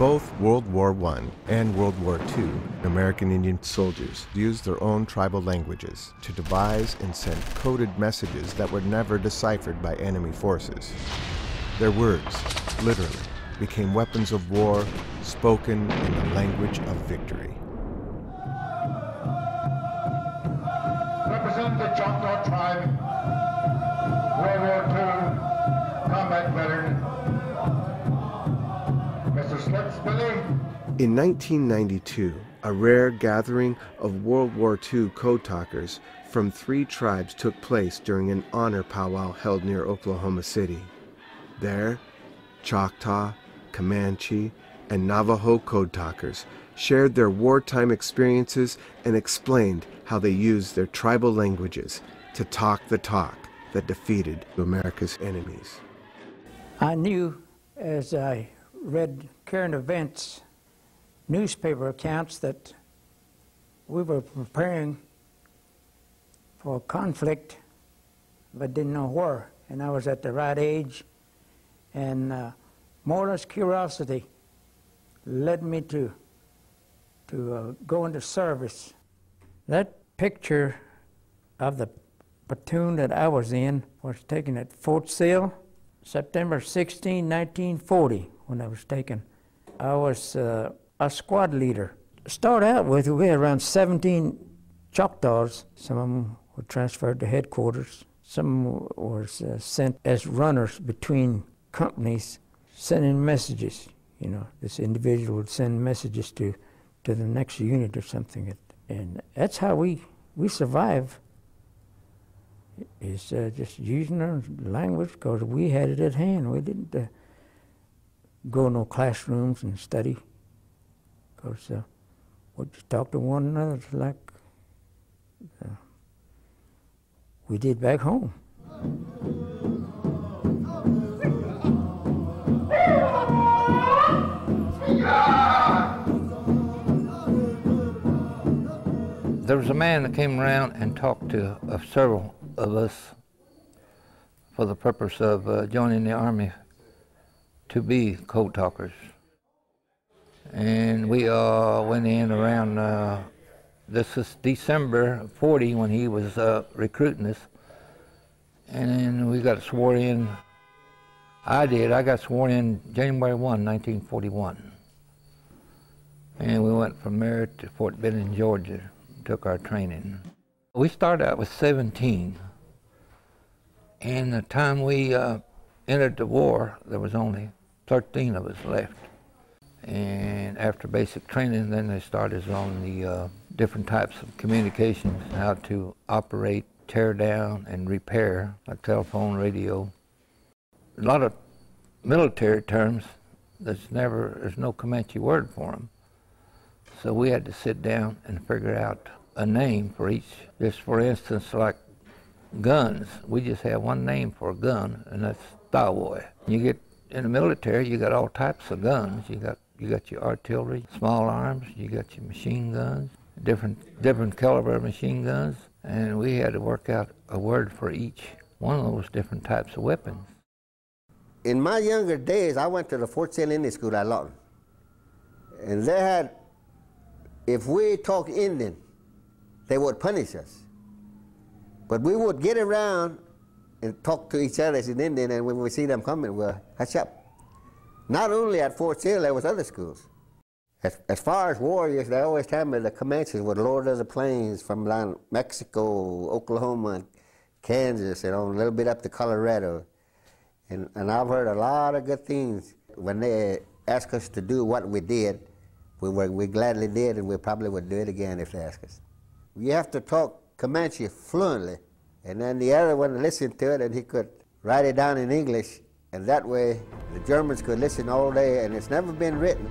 both World War I and World War II, American Indian soldiers used their own tribal languages to devise and send coded messages that were never deciphered by enemy forces. Their words, literally, became weapons of war spoken in the language of victory. Represent the Choctaw tribe, World War II combat veteran, Mr. Slips Billy. In 1992, a rare gathering of World War II code talkers from 3 tribes took place during an honor powwow held near Oklahoma City. There, Choctaw, Comanche, and Navajo code talkers shared their wartime experiences and explained how they used their tribal languages to talk the talk that defeated America's enemies. I knew as I read current events, newspaper accounts, that we were preparing for a conflict, but didn't know where. And I was at the right age, and more or less curiosity led me to go into service. That picture of the platoon that I was in was taken at Fort Sill, September 16, 1940, when I was taken. I was a squad leader. Start out with, we had around 17 Choctaws. Some of them were transferred to headquarters. Some were sent as runners between companies, sending messages. You know, this individual would send messages to the next unit or something. And that's how we survive, is just using our language, because we had it at hand. We didn't go in no classrooms and study, because we just talk to one another like we did back home. There was a man that came around and talked to several of us for the purpose of joining the Army to be code talkers. And we went in around, this is December 40 when he was recruiting us. And then we got sworn in. I got sworn in January 1, 1941. And we went from there to Fort Benning, Georgia, took our training. We started out with 17. And the time we entered the war, there was only 13 of us left. And after basic training, then they started us on the different types of communications, how to operate, tear down, and repair, like telephone, radio. A lot of military terms, there's no Comanche word for them. So we had to sit down and figure out a name for each. Just for instance, like guns, we just have one name for a gun, and that's Thawoy. You get in the military, you got all types of guns. You got your artillery, small arms, you got your machine guns, different caliber machine guns, and we had to work out a word for each one of those different types of weapons. In my younger days, I went to the Fort Sill Indian School at Lawton, and they had, if we talk Indian, they would punish us. But we would get around and talk to each other in Indian, and when we see them coming, we'll hush up. Not only at Fort Sill, there was other schools. As far as warriors, they always tell me the Comanches were Lord of the Plains from Mexico, Oklahoma, Kansas, and a little bit up to Colorado. And I've heard a lot of good things. When they asked us to do what we did, we gladly did, and we probably would do it again if they asked us. You have to talk Comanche fluently, and then the other one listened to it, and he could write it down in English, and that way the Germans could listen all day, and it's never been written.